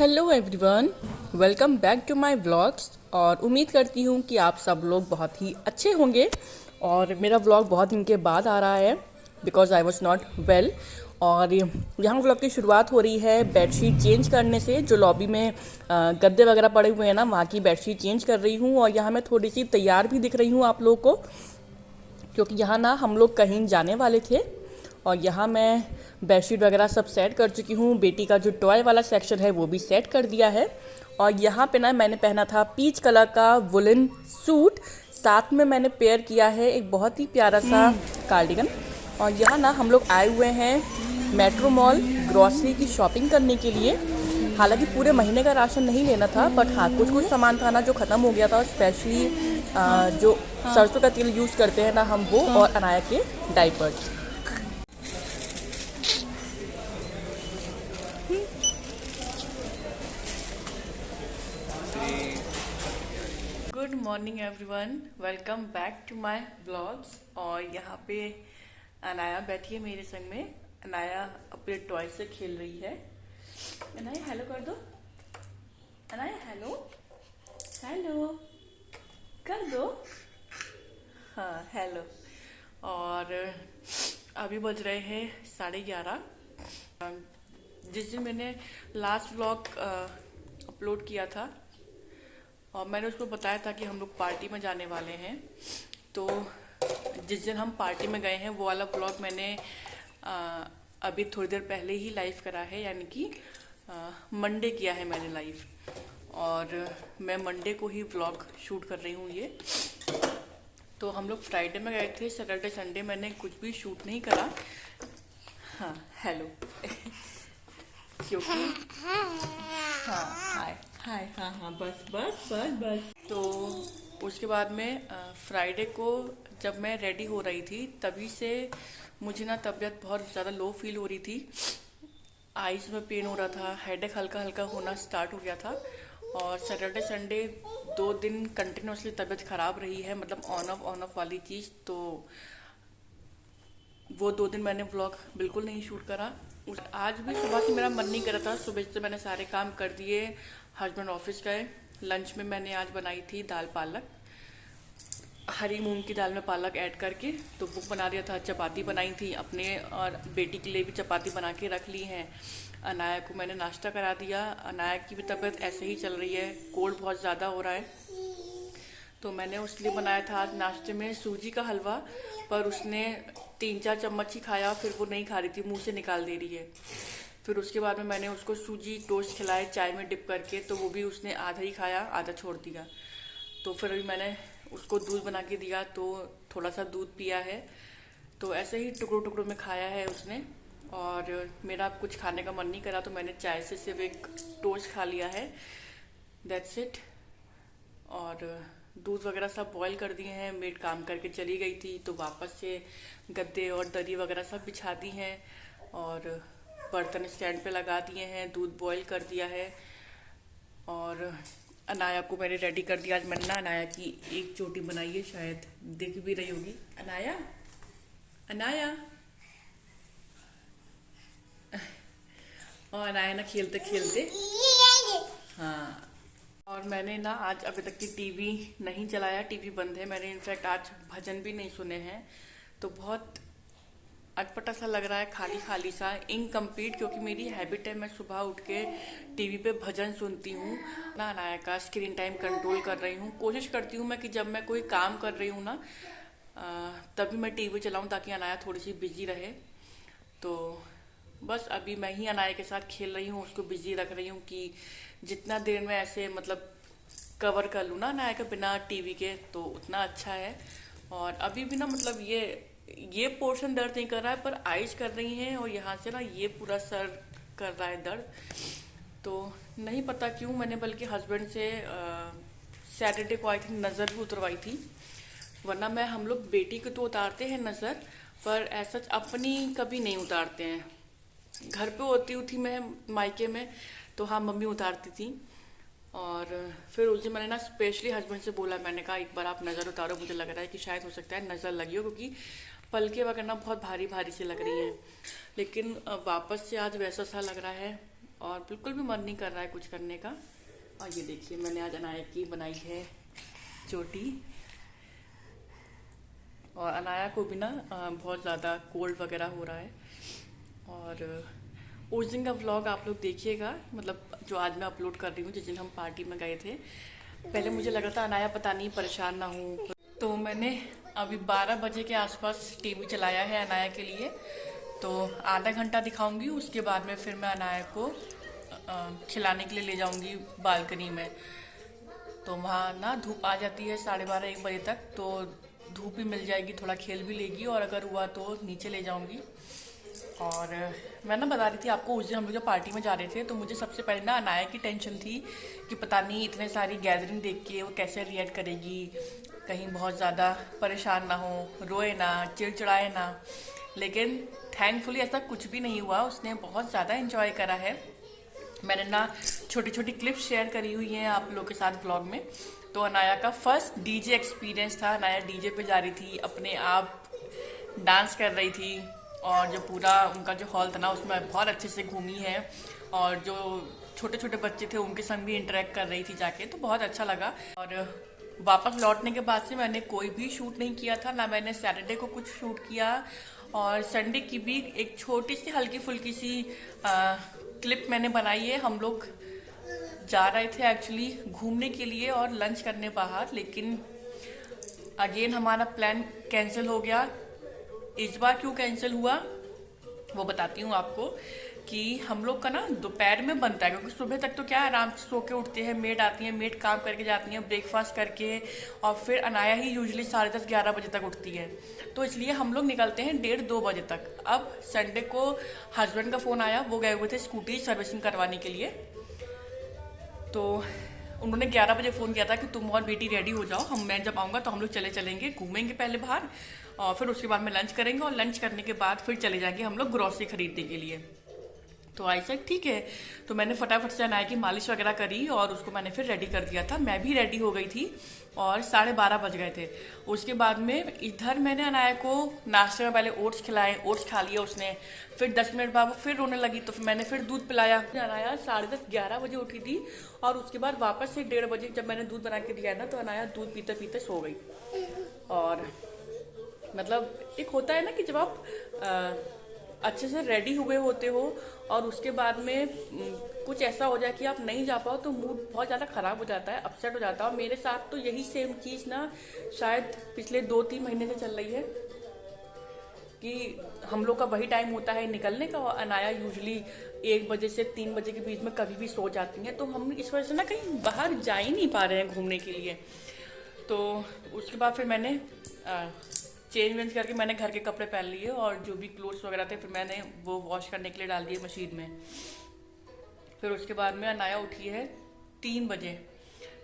Hello everyone, welcome back to my vlogs. और उम्मीद करती हूँ कि आप सब लोग बहुत ही अच्छे होंगे। और मेरा व्लॉग बहुत दिन के बाद आ रहा है because I was not well. और यहाँ व्लॉग की शुरुआत हो रही है बेडशीट चेंज करने से। जो लॉबी में गद्दे वगैरह पड़े हुए हैं ना, वहाँ की बेडशीट चेंज कर रही हूँ। और यहाँ मैं थोड़ी सी तैयार भी दिख रही हूँ आप लोगों को, क्योंकि यहाँ ना हम लोग कहीं जाने वाले थे। और यहाँ मैं बेडशीट वगैरह सब सेट कर चुकी हूँ। बेटी का जो टॉय वाला सेक्शन है वो भी सेट कर दिया है। और यहाँ पे ना मैंने पहना था पीच कलर का वुलन सूट, साथ में मैंने पेयर किया है एक बहुत ही प्यारा सा कार्डिगन। और यहाँ ना हम लोग आए हुए हैं मेट्रो मॉल ग्रॉसरी की शॉपिंग करने के लिए। हालांकि पूरे महीने का राशन नहीं लेना था, बट हाँ कुछ कुछ सामान था ना जो ख़त्म हो गया था। स्पेशली जो सरसों का तेल यूज़ करते हैं ना हम, वो और अनाया के diapers. Good morning everyone, welcome back to my vlogs. और यहाँ पे अनाया बैठी है मेरे संग में। अनाया अपने टॉय से खेल रही है। अनाया हेलो कर दो। अनाया हेलो हेलो कर दो। हाँ हेलो। और अभी बज रहे हैं 11:30। जिस दिन मैंने लास्ट व्लॉग अपलोड किया था और मैंने उसको बताया था कि हम लोग पार्टी में जाने वाले हैं, तो जिस दिन हम पार्टी में गए हैं वो वाला व्लॉग मैंने अभी थोड़ी देर पहले ही लाइव करा है, यानी कि मंडे किया है मैंने लाइव। और मैं मंडे को ही व्लॉग शूट कर रही हूँ ये। तो हम लोग फ्राइडे में गए थे, सैटरडे संडे मैंने कुछ भी शूट नहीं करा। हाँ हेलो क्योंकि हाँ हाय हाय हाँ हाँ बस बस बस बस। तो उसके बाद में फ्राइडे को जब मैं रेडी हो रही थी तभी से मुझे ना तबीयत बहुत ज़्यादा लो फील हो रही थी। आईज में पेन हो रहा था, हेडेक हल्का हल्का होना स्टार्ट हो गया था। और सैटरडे संडे 2 दिन कंटिन्यूसली तबीयत ख़राब रही है, मतलब ऑन ऑफ वाली चीज़। तो वो 2 दिन मैंने व्लॉग बिल्कुल नहीं शूट करा। आज भी सुबह से मेरा मन नहीं कर रहा था। सुबह से मैंने सारे काम कर दिए, हस्बैंड ऑफिस गए। लंच में मैंने आज बनाई थी दाल पालक, हरी मूंग की दाल में पालक ऐड करके। तो वो बना दिया था। चपाती बनाई थी अपने और बेटी के लिए भी, चपाती बना के रख ली हैं। अनाया को मैंने नाश्ता करा दिया। अनाया की भी तबीयत ऐसे ही चल रही है, कोल्ड बहुत ज़्यादा हो रहा है। तो मैंने उसके लिए बनाया था आज नाश्ते में सूजी का हलवा, पर उसने 3-4 चम्मच ही खाया, फिर वो नहीं खा रही थी, मुंह से निकाल दे रही है। फिर उसके बाद में मैंने उसको सूजी टोस्ट खिलाए चाय में डिप करके, तो वो भी उसने आधा ही खाया, आधा छोड़ दिया। तो फिर अभी मैंने उसको दूध बना के दिया, तो थोड़ा सा दूध पिया है। तो ऐसे ही टुकड़ों टुकड़ों में खाया है उसने। और मेरा अब कुछ खाने का मन नहीं करा, तो मैंने चाय से सिर्फ एक टोस्ट खा लिया है, दैट्स इट। और दूध वगैरह सब बॉईल कर दिए हैं। मेड काम करके चली गई थी, तो वापस से गद्दे और दरी वगैरह सब बिछा दी हैं और बर्तन स्टैंड पे लगा दिए हैं। दूध बॉईल कर दिया है। और अनाया को मैंने रेडी कर दिया। आज मैंने ना अनाया की एक चोटी बनाई है, शायद दिख भी रही होगी। अनाया अनाया और अनाया ना खेलते खेलते, हाँ। और मैंने ना आज अभी तक की टीवी नहीं चलाया, टीवी बंद है। मैंने इनफैक्ट आज भजन भी नहीं सुने हैं, तो बहुत अटपटा सा लग रहा है, खाली खाली सा, इनकम्प्लीट। क्योंकि मेरी हैबिट है, मैं सुबह उठ के टीवी पे भजन सुनती हूँ ना। अनाया का स्क्रीन टाइम कंट्रोल कर रही हूँ। कोशिश करती हूँ मैं कि जब मैं कोई काम कर रही हूँ ना तभी मैं टीवी चलाऊँ, ताकि अनाया थोड़ी सी बिजी रहे। तो बस अभी मैं ही अनाया के साथ खेल रही हूँ, उसको बिजी रख रही हूँ कि जितना देर में ऐसे मतलब कवर कर लूँ ना अनाया के बिना टीवी के, तो उतना अच्छा है। और अभी भी ना मतलब ये पोर्शन दर्द नहीं कर रहा है, पर आइज कर रही हैं। और यहाँ से ना ये पूरा सर कर रहा है दर्द। तो नहीं पता क्यों, मैंने बल्कि हस्बैंड से सैटरडे को आई थिंक नज़र भी उतरवाई थी। वरना मैं हम लोग बेटी को तो उतारते हैं नज़र, पर ऐसा अपनी कभी नहीं उतारते हैं। घर पे होती थी मैं मायके में, तो हाँ मम्मी उतारती थी। और फिर उस दिन मैंने ना स्पेशली हस्बैंड से बोला, मैंने कहा एक बार आप नज़र उतारो, मुझे लग रहा है कि शायद हो सकता है नज़र लगी हो, क्योंकि पलके वगैरह ना बहुत भारी भारी से लग रही हैं। लेकिन वापस से आज वैसा सा लग रहा है। और बिल्कुल भी मन नहीं कर रहा है कुछ करने का। और ये देखिए मैंने आज अनाया की बनाई है चोटी। और अनाया को भी ना बहुत ज़्यादा कोल्ड वगैरह हो रहा है। और उस दिन का व्लॉग आप लोग देखिएगा, मतलब जो आज मैं अपलोड कर रही हूँ, जिस दिन हम पार्टी में गए थे। पहले मुझे लगा था अनाया पता नहीं परेशान ना हो, तो मैंने अभी 12 बजे के आसपास टीवी चलाया है अनाया के लिए। तो आधा घंटा दिखाऊंगी, उसके बाद में फिर मैं अनाया को खिलाने के लिए ले जाऊंगी बालकनी में। तो वहाँ ना धूप आ जाती है 12:30-1 बजे तक, तो धूप भी मिल जाएगी, थोड़ा खेल भी लेगी, और अगर हुआ तो नीचे ले जाऊंगी। और मैं ना बता रही थी आपको, उस दिन हम लोग जब पार्टी में जा रहे थे तो मुझे सबसे पहले ना अनाया की टेंशन थी कि पता नहीं इतने सारी गैदरिंग देख के वो कैसे रिएक्ट करेगी, कहीं बहुत ज़्यादा परेशान ना हो, रोए ना, चिड़चिड़ाए ना। लेकिन थैंकफुली ऐसा कुछ भी नहीं हुआ, उसने बहुत ज़्यादा एंजॉय करा है। मैंने ना छोटी छोटी क्लिप्स शेयर करी हुई हैं आप लोगों के साथ ब्लॉग में। तो अनाया का फर्स्ट डीजे एक्सपीरियंस था। अनाया डीजे पे जा रही थी, अपने आप डांस कर रही थी, और जो पूरा उनका जो हॉल था ना उसमें बहुत अच्छे से घूमी है। और जो छोटे छोटे बच्चे थे उनके संग भी इंटरेक्ट कर रही थी जाके, तो बहुत अच्छा लगा। और वापस लौटने के बाद से मैंने कोई भी शूट नहीं किया था, ना मैंने सैटरडे को कुछ शूट किया, और संडे की भी एक छोटी सी हल्की फुल्की सी क्लिप मैंने बनाई है। हम लोग जा रहे थे एक्चुअली घूमने के लिए और लंच करने बाहर, लेकिन अगेन हमारा प्लान कैंसिल हो गया। इस बार क्यों कैंसिल हुआ वो बताती हूँ आपको, कि हम लोग का ना दोपहर में बनता है, क्योंकि सुबह तक तो क्या आराम से सो के उठते हैं, मेड आती है, मेड काम करके जाती है ब्रेकफास्ट करके, और फिर अनाया ही यूजुअली 10:30-11 बजे तक उठती है। तो इसलिए हम लोग निकलते हैं 1:30-2 बजे तक। अब संडे को हस्बैंड का फ़ोन आया, वो गए हुए थे स्कूटी सर्विसिंग करवाने के लिए। तो उन्होंने 11 बजे फ़ोन किया था कि तुम और बेटी रेडी हो जाओ, मैं जब आऊँगा तो हम लोग चलेंगे, घूमेंगे पहले बाहर, और फिर उसके बाद में लंच करेंगे, और लंच करने के बाद फिर चले जाएंगे हम लोग ग्रॉसरी खरीदने के लिए। तो आई सेड ठीक है। तो मैंने फटाफट से अनाया की मालिश वगैरह करी और उसको मैंने फिर रेडी कर दिया था। मैं भी रेडी हो गई थी और 12:30 बज गए थे। उसके बाद में इधर मैंने अनाया को नाश्ते में पहले ओट्स खिलाए, ओट्स खा लिया उसने। फिर 10 मिनट बाद वो फिर रोने लगी, तो फिर मैंने फिर दूध पिलाया। अनाया 10:30-11 बजे उठी थी, और उसके बाद वापस से 1:30 बजे जब मैंने दूध बना के दिया ना, तो अनाया दूध पीते पीते सो गई। और मतलब एक होता है ना कि जब आप अच्छे से रेडी हुए होते हो और उसके बाद में कुछ ऐसा हो जाए कि आप नहीं जा पाओ, तो मूड बहुत ज़्यादा ख़राब हो जाता है, अपसेट हो जाता है। और मेरे साथ तो यही सेम चीज़ ना शायद पिछले 2-3 महीने से चल रही है, कि हम लोग का वही टाइम होता है निकलने का, और अनाया यूजुअली 1 बजे से 3 बजे के बीच में कभी भी सो जाती हैं। तो हम इस वजह से ना कहीं बाहर जा ही नहीं पा रहे हैं घूमने के लिए। तो उसके बाद फिर मैंने चेंज वेंज करके मैंने घर के कपड़े पहन लिए, और जो भी क्लोथ्स वगैरह थे फिर मैंने वो वॉश करने के लिए डाल दिए मशीन में। फिर उसके बाद में अनाया उठी है 3 बजे।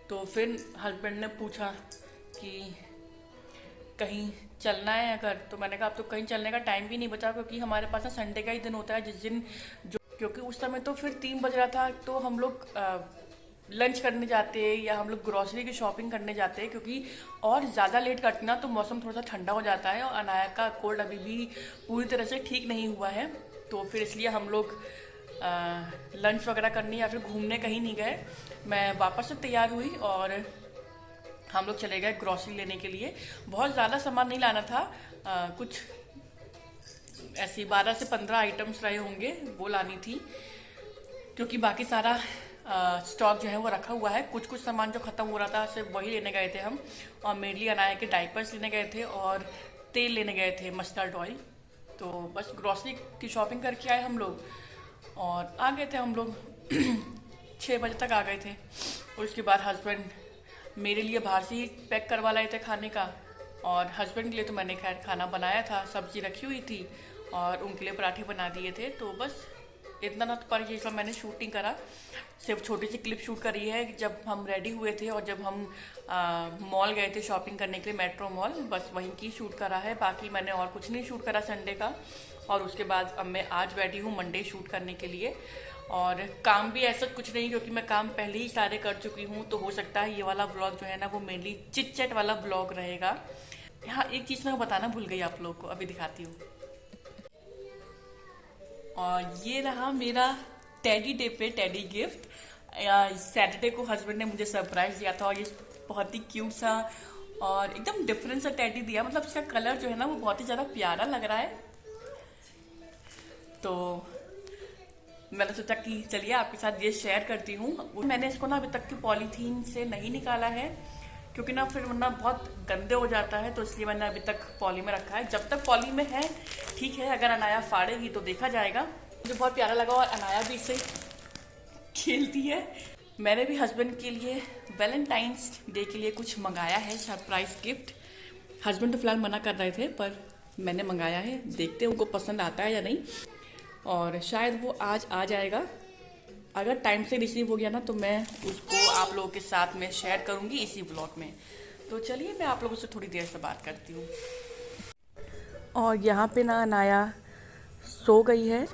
तो फिर हस्बैंड ने पूछा कि कहीं चलना है अगर, तो मैंने कहा अब तो कहीं चलने का टाइम भी नहीं बचा, क्योंकि हमारे पास ना संडे का ही दिन होता है जिस दिन जो, क्योंकि उस समय तो फिर 3 बज रहा था, तो हम लोग लंच करने जाते हैं या हम लोग ग्रॉसरी की शॉपिंग करने जाते हैं, क्योंकि और ज़्यादा लेट करते ना तो मौसम थोड़ा सा ठंडा हो जाता है, और अनाया का कोल्ड अभी भी पूरी तरह से ठीक नहीं हुआ है। तो फिर इसलिए हम लोग लंच वगैरह करने या फिर घूमने कहीं नहीं गए। मैं वापस से तैयार हुई और हम लोग चले गए ग्रॉसरी लेने के लिए। बहुत ज़्यादा सामान नहीं लाना था, कुछ ऐसी 12 से 15 आइटम्स रहे होंगे, वो लानी थी, क्योंकि बाकी सारा स्टॉक जो है वो रखा हुआ है। कुछ सामान जो ख़त्म हो रहा था सिर्फ वही लेने गए थे हम, और मेनली अनाया के डाइपर्स लेने गए थे और तेल लेने गए थे, मस्टर्ड ऑयल। तो बस ग्रॉसरी की शॉपिंग करके आए हम लोग, और आ गए थे हम लोग 6 बजे तक आ गए थे। और उसके बाद हस्बैंड मेरे लिए बाहर से ही पैक करवा लाए थे खाने का, और हस्बैंड के लिए तो मैंने खैर खाना बनाया था, सब्जी रखी हुई थी, और उनके लिए पराठे बना दिए थे। तो बस इतना ना, तो पर ये सब मैंने शूटिंग करा, सिर्फ छोटी सी क्लिप शूट करी है जब हम रेडी हुए थे और जब हम मॉल गए थे शॉपिंग करने के लिए, मेट्रो मॉल, बस वहीं की शूट करा है। बाकी मैंने और कुछ नहीं शूट करा संडे का। और उसके बाद अब मैं आज बैठी हूँ मंडे शूट करने के लिए, और काम भी ऐसा कुछ नहीं, क्योंकि मैं काम पहले ही सारे कर चुकी हूँ। तो हो सकता है ये वाला ब्लॉग जो है ना वो मेनली चिट चैट वाला ब्लॉग रहेगा। हाँ, एक चीज़ मैं बताना भूल गई आप लोग को, अभी दिखाती हूँ। और ये रहा मेरा टेडी डे पे टेडी गिफ्ट। सैटरडे को हस्बैंड ने मुझे सरप्राइज दिया था और ये बहुत ही क्यूट सा और एकदम डिफरेंट सा टेडी दिया। मतलब इसका कलर जो है ना वो बहुत ही ज़्यादा प्यारा लग रहा है। तो मैंने सोचा कि चलिए आपके साथ ये शेयर करती हूँ। मैंने इसको ना अभी तक की पॉलीथीन से नहीं निकाला है क्योंकि ना फिर वरना बहुत गंदे हो जाता है, तो इसलिए मैंने अभी तक पॉली में रखा है। जब तक पॉली में है ठीक है, अगर अनाया फाड़ेगी तो देखा जाएगा। मुझे बहुत प्यारा लगा और अनाया भी इससे खेलती है। मैंने भी हस्बैंड के लिए वैलेंटाइंस डे के लिए कुछ मंगाया है सरप्राइज गिफ्ट। हस्बैंड तो फिलहाल मना कर रहे थे पर मैंने मंगाया है, देखते हैं उनको पसंद आता है या नहीं, और शायद वो आज आ जाएगा। अगर टाइम से रिसीव हो गया ना तो मैं उसको आप लोगों के साथ में शेयर करूंगी इसी ब्लॉग में। तो चलिए मैं आप लोगों से थोड़ी देर से बात करती हूँ। और यहाँ पे ना अनाया सो गई है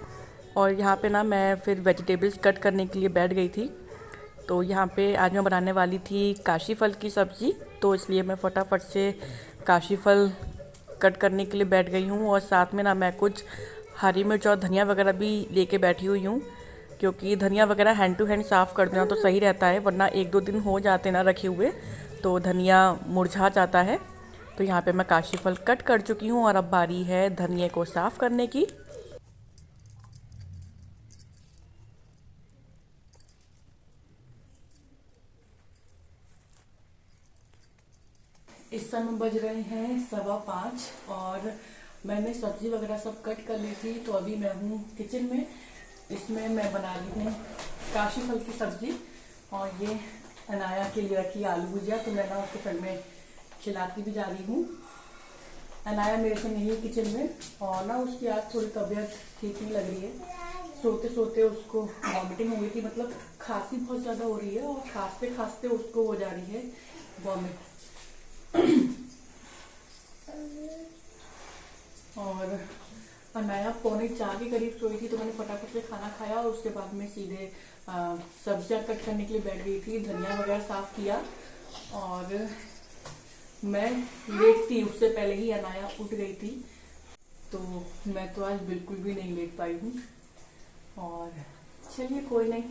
और यहाँ पे ना मैं फिर वेजिटेबल्स कट करने के लिए बैठ गई थी। तो यहाँ पे आज मैं बनाने वाली थी काशी फल की सब्ज़ी, तो इसलिए मैं फटाफट से काशी फल कट करने के लिए बैठ गई हूँ। और साथ में ना मैं कुछ हरी मिर्च और धनिया वगैरह भी लेके बैठी हुई हूँ, क्योंकि धनिया वगैरह हैंड टू हैंड साफ़ कर देना तो सही रहता है, वरना 1-2 दिन हो जाते ना रखे हुए तो धनिया मुरझा जाता है। तो यहाँ पे मैं काशी फल कट कर चुकी हूँ और अब बारी है धनिया को साफ़ करने की। इस समय बज रहे हैं 5:15 और मैंने सब्जी वगैरह सब कट कर ली थी। तो अभी मैं हूँ किचन में। इसमें मैं बना रही हूँ काशी फल की सब्जी और ये अनाया के लिए रखी आलू भुजिया, तो मैं ना उसको फिर में खिलाती भी जा रही हूँ। अनाया मेरे से नहीं है किचन में और ना उसकी आज थोड़ी तबीयत ठीक नहीं लग रही है। सोते सोते उसको वॉमिटिंग हो गई थी, मतलब खांसी बहुत ज़्यादा हो रही है और खांसते खांसते उसको हो जा रही है वॉमिट। और अनाया 3:45 के करीब सोई थी, तो मैंने फटाफट से खाना खाया और उसके बाद में सीधे सब्जियां कट करने के लिए बैठ गई थी। धनिया वगैरह साफ किया और मैं लेट थी, उससे पहले ही अनाया उठ गई थी, तो मैं तो आज बिल्कुल भी नहीं लेट पाई हूँ। और चलिए कोई नहीं,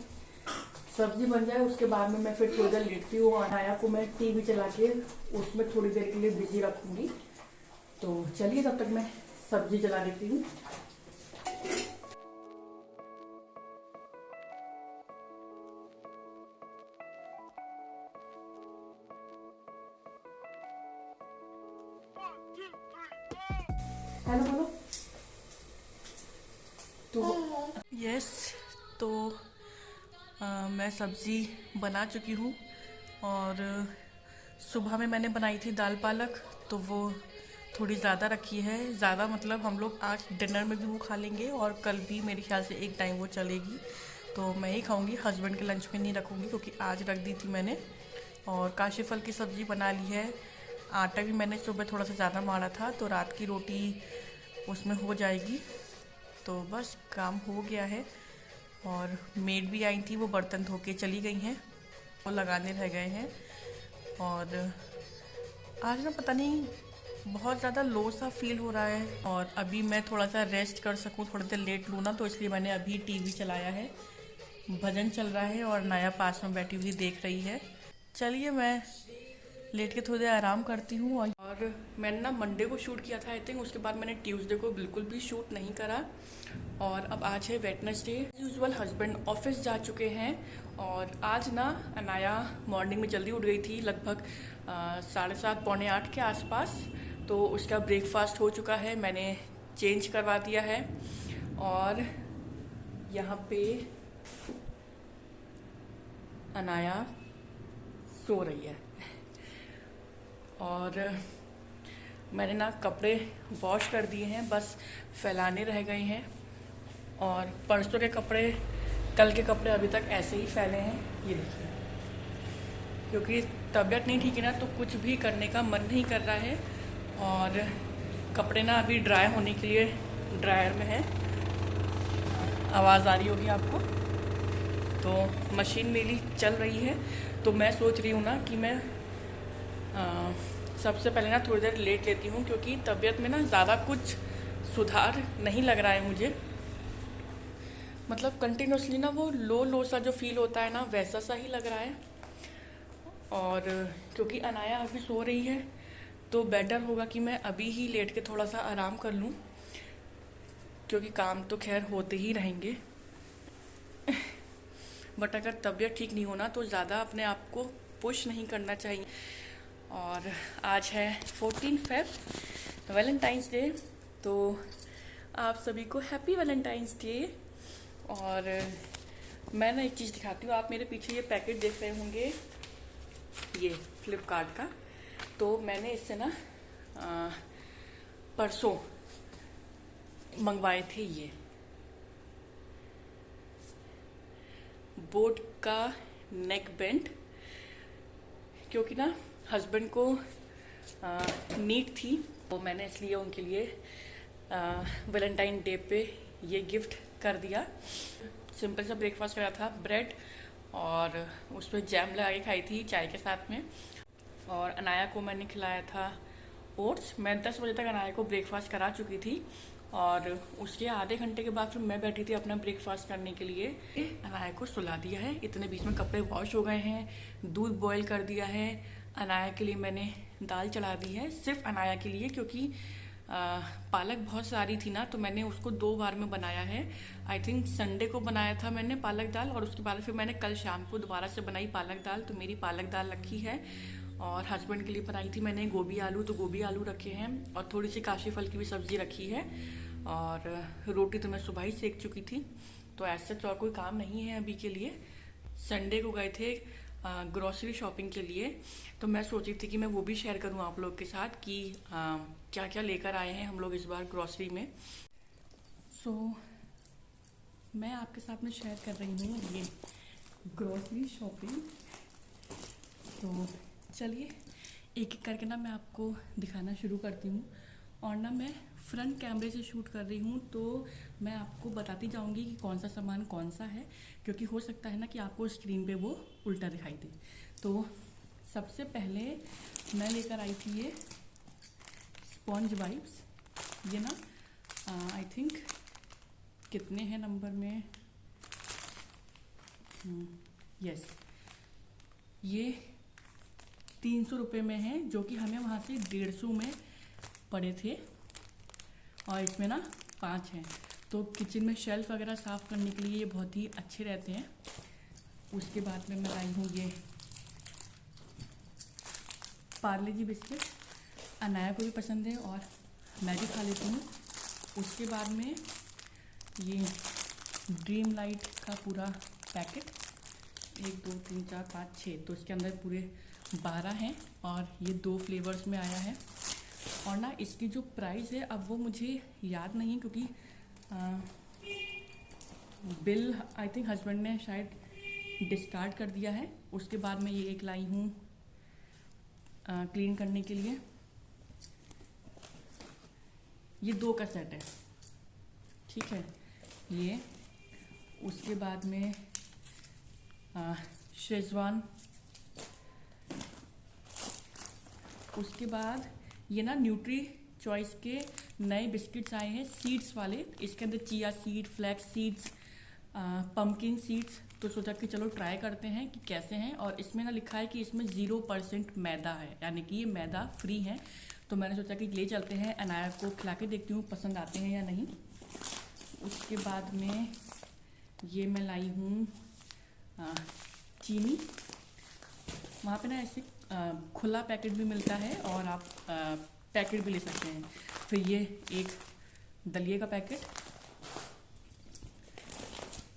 सब्जी बन जाए उसके बाद में मैं फिर थोड़ी देर लेटती हूँ। अनाया को मैं टीवी चला के उसमें थोड़ी देर के लिए बिजी रखूँगी। तो चलिए तब तक मैं सब्जी चला देती हूँ। Hello hello. तो यस, तो मैं सब्ज़ी बना चुकी हूँ और सुबह में मैंने बनाई थी दाल पालक, तो वो थोड़ी ज़्यादा रखी है। ज़्यादा मतलब हम लोग आज डिनर में भी वो खा लेंगे और कल भी मेरे ख्याल से एक टाइम वो चलेगी, तो मैं ही खाऊंगी, हस्बैंड के लंच में नहीं रखूँगी क्योंकि आज रख दी थी मैंने। और काशी फल की सब्ज़ी बना ली है। आटा भी मैंने सुबह थोड़ा सा ज़्यादा मारा था, तो रात की रोटी उसमें हो जाएगी। तो बस काम हो गया है। और मेड भी आई थी, वो बर्तन धो के चली गई हैं, वो लगाने रह गए हैं। और आज ना पता नहीं बहुत ज़्यादा लो सा फील हो रहा है और अभी मैं थोड़ा सा रेस्ट कर सकूं, थोड़ी देर लेट लूँ ना, तो इसलिए मैंने अभी टीवी चलाया है, भजन चल रहा है और नया पास में बैठी हुई देख रही है। चलिए मैं लेट के थोड़ी देर आराम करती हूँ। और मैंने ना मंडे को शूट किया था आई थिंक, उसके बाद मैंने ट्यूसडे को बिल्कुल भी शूट नहीं करा। और अब आज है वेडनेसडे। यूजुअल हस्बैंड ऑफिस जा चुके हैं और आज ना अनाया मॉर्निंग में जल्दी उठ गई थी, लगभग 7:30 पौने 8 के आसपास। तो उसका ब्रेकफास्ट हो चुका है, मैंने चेंज करवा दिया है। और यहाँ पे अनाया सो रही है और मैंने ना कपड़े वॉश कर दिए हैं, बस फैलाने रह गए हैं। और परसों के कपड़े, कल के कपड़े अभी तक ऐसे ही फैले हैं, ये देखिए, क्योंकि तबीयत नहीं ठीक है ना, तो कुछ भी करने का मन नहीं कर रहा है। और कपड़े ना अभी ड्राई होने के लिए ड्रायर में है, आवाज़ आ रही होगी आपको। तो मशीन मेरी चल रही है, तो मैं सोच रही हूँ ना कि मैं सबसे पहले ना थोड़ी देर लेट लेती हूँ, क्योंकि तबीयत में ना ज़्यादा कुछ सुधार नहीं लग रहा है मुझे। मतलब कंटिन्यूसली ना वो लो लो सा जो फील होता है ना, वैसा सा ही लग रहा है। और क्योंकि अनाया अभी सो रही है तो बेटर होगा कि मैं अभी ही लेट के थोड़ा सा आराम कर लूँ, क्योंकि काम तो खैर होते ही रहेंगे। बट अगर तबीयत ठीक नहीं होना तो ज़्यादा अपने आप को पुश नहीं करना चाहिए। और आज है 14 फेब, वैलेंटाइंस डे। तो आप सभी को हैप्पी वैलेंटाइंस डे। और मैं ना एक चीज़ दिखाती हूँ। आप मेरे पीछे ये पैकेट देख रहे होंगे, ये फ्लिपकार्ट का। तो मैंने इससे ना परसों मंगवाए थे ये बोट का नेक बैंड, क्योंकि ना हस्बैंड को नीड थी, तो मैंने इसलिए उनके लिए वैलेंटाइन डे पे ये गिफ्ट कर दिया। सिंपल सा ब्रेकफास्ट करा था, ब्रेड और उस पर जैम लगा के खाई थी चाय के साथ में। और अनाया को मैंने खिलाया था ओट्स। मैं 10 बजे तक अनाया को ब्रेकफास्ट करा चुकी थी और उसके आधे घंटे के बाद फिर मैं बैठी थी अपना ब्रेकफास्ट करने के लिए। अनाया को सुला दिया है, इतने बीच में कपड़े वॉश हो गए हैं, दूध बॉईल कर दिया है। अनाया के लिए मैंने दाल चढ़ा दी है, सिर्फ अनाया के लिए, क्योंकि पालक बहुत सारी थी ना, तो मैंने उसको 2 बार में बनाया है। आई थिंक संडे को बनाया था मैंने पालक दाल, और उसके बाद फिर मैंने कल शाम को दोबारा से बनाई पालक दाल। तो मेरी पालक दाल रखी है। और हस्बैंड के लिए बनाई थी मैंने गोभी आलू, तो गोभी आलू रखे हैं। और थोड़ी सी काशी फल की भी सब्जी रखी है। और रोटी तो मैं सुबह ही सेक चुकी थी। तो ऐसे तो और कोई काम नहीं है अभी के लिए। संडे को गए थे ग्रॉसरी शॉपिंग के लिए, तो मैं सोची थी कि मैं वो भी शेयर करूं आप लोग के साथ कि क्या क्या लेकर आए हैं हम लोग इस बार ग्रॉसरी में। सो मैं आपके साथ में शेयर कर रही हूँ ये ग्रॉसरी शॉपिंग। तो चलिए एक एक करके ना मैं आपको दिखाना शुरू करती हूँ। और ना मैं फ्रंट कैमरे से शूट कर रही हूँ, तो मैं आपको बताती जाऊँगी कि कौन सा सामान कौन सा है, क्योंकि हो सकता है ना कि आपको स्क्रीन पे वो उल्टा दिखाई दे। तो सबसे पहले मैं लेकर आई थी ये स्पॉन्ज वाइप्स। ये ना आई थिंक कितने हैं नंबर में, यस, ये 300 रुपये में है, जो कि हमें वहाँ से 150 में पड़े थे। और इसमें ना 5 हैं, तो किचन में शेल्फ वगैरह साफ़ करने के लिए ये बहुत ही अच्छे रहते हैं। उसके बाद में मैं लाई हूँ ये पार्ले जी बिस्किट। अनाया को भी पसंद है और मैं भी खा लेती हूँ। उसके बाद में ये ड्रीम लाइट का पूरा पैकेट, 1 2 3 4 5 6, तो इसके अंदर पूरे 12 हैं और ये 2 फ्लेवर्स में आया है। और ना इसकी जो प्राइस है अब वो मुझे याद नहीं, क्योंकि बिल आई थिंक हस्बैंड ने शायद डिस्कार्ड कर दिया है। उसके बाद में ये एक लाई हूँ क्लीन करने के लिए, ये 2 का सेट है, ठीक है ये। उसके बाद में शेजवान। उसके बाद ये ना न्यूट्री चॉइस के नए बिस्किट्स आए हैं सीड्स वाले। इसके अंदर chia seed, flax seeds, pumpkin seeds. तो सोचा कि चलो ट्राई करते हैं कि कैसे हैं। और इसमें ना लिखा है कि इसमें 0% मैदा है, यानी कि ये मैदा फ्री है। तो मैंने सोचा कि ले चलते हैं, अनाया को खिला के देखती हूँ पसंद आते हैं या नहीं। उसके बाद में ये मैं लाई हूँ चीनी। वहाँ पे ना ऐसे खुला पैकेट भी मिलता है और आप पैकेट भी ले सकते हैं। फिर ये एक दलिए का पैकेट।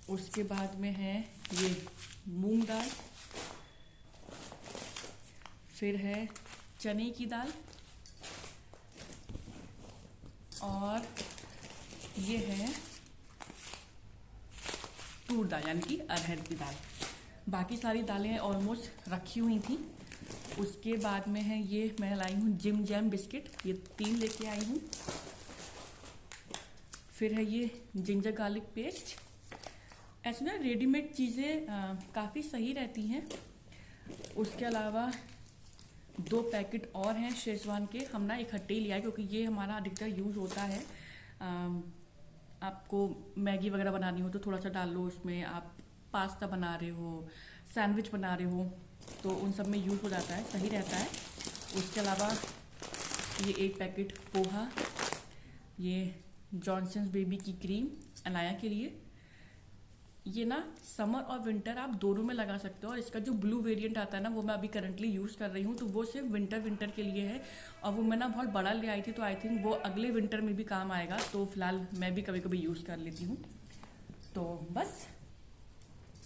उसके बाद में है ये मूंग दाल। फिर है चने की दाल। और ये है तूर दाल, यानी कि अरहर की दाल। बाकी सारी दालें ऑलमोस्ट रखी हुई थी। उसके बाद में है ये मैं लाई हूँ जिम जैम बिस्किट, ये 3 लेके आई हूँ। फिर है ये जिंजर गार्लिक पेस्ट। ऐसे ना रेडीमेड चीज़ें काफ़ी सही रहती हैं। उसके अलावा 2 पैकेट और हैं शेजवान के, हम ना इकट्ठे ही लिया है क्योंकि ये हमारा अधिकतर यूज़ होता है आपको मैगी वगैरह बनानी हो तो थोड़ा सा डाल लो उसमें, आप पास्ता बना रहे हो, सैंडविच बना रहे हो, तो उन सब में यूज़ हो जाता है, सही रहता है। उसके अलावा ये एक पैकेट पोहा, ये जॉनसन्स बेबी की क्रीम अनाया के लिए। ये ना समर और विंटर आप दोनों में लगा सकते हो, और इसका जो ब्लू वेरिएंट आता है ना वो मैं अभी करंटली यूज़ कर रही हूँ, तो वो सिर्फ विंटर के लिए है। और वो मैं ना बहुत बड़ा ले आई थी, तो आई थिंक वो अगले विंटर में भी काम आएगा, तो फिलहाल मैं भी कभी कभी यूज़ कर लेती हूँ। तो बस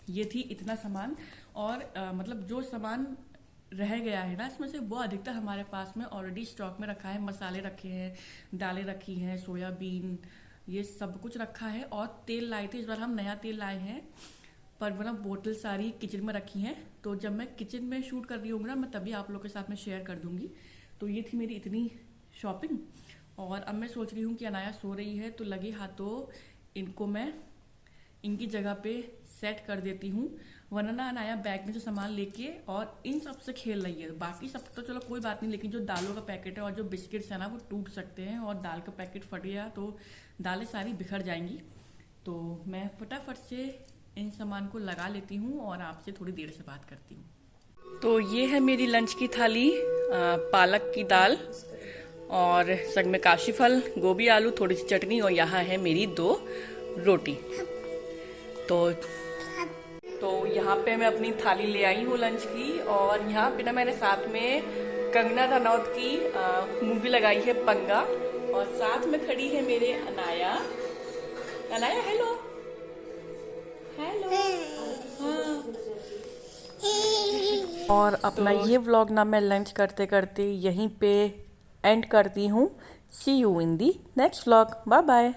ये थी इतना सामान। और मतलब जो सामान रह गया है ना इसमें से, वो अधिकतर हमारे पास में ऑलरेडी स्टॉक में रखा है। मसाले रखे हैं, दालें रखी हैं, सोयाबीन, ये सब कुछ रखा है। और तेल लाए थे, इस बार हम नया तेल लाए हैं, पर वो ना बोतल सारी किचन में रखी हैं, तो जब मैं किचन में शूट कर रही हूँ ना, मैं तभी आप लोग के साथ में शेयर कर दूंगी। तो ये थी मेरी इतनी शॉपिंग। और अब मैं सोच रही हूँ कि अनाया सो रही है, तो लगे हाथों इनको मैं इनकी जगह पे सेट कर देती हूँ, वरना ना अनाया बैग में से सामान लेके और इन सब से खेल रही है। बाकी सब तो चलो कोई बात नहीं, लेकिन जो दालों का पैकेट है और जो बिस्किट्स है ना वो टूट सकते हैं, और दाल का पैकेट फट गया तो दालें सारी बिखर जाएंगी। तो मैं फटाफट से इन सामान को लगा लेती हूँ और आपसे थोड़ी देर से बात करती हूँ। तो ये है मेरी लंच की थाली, पालक की दाल और संग में काशी फल, गोभी आलू, थोड़ी सी चटनी, और यहाँ है मेरी 2 रोटी। तो यहाँ पे मैं अपनी थाली ले आई हूँ लंच की, और यहाँ पे ना मैंने साथ में कंगना रनौत की मूवी लगाई है पंगा, और साथ में खड़ी है मेरे अनाया। Anaya hello hello. हाँ। और अपना ये व्लॉग ना मैं लंच करते करते यहीं पे एंड करती हूँ। See you in the next vlog, bye bye.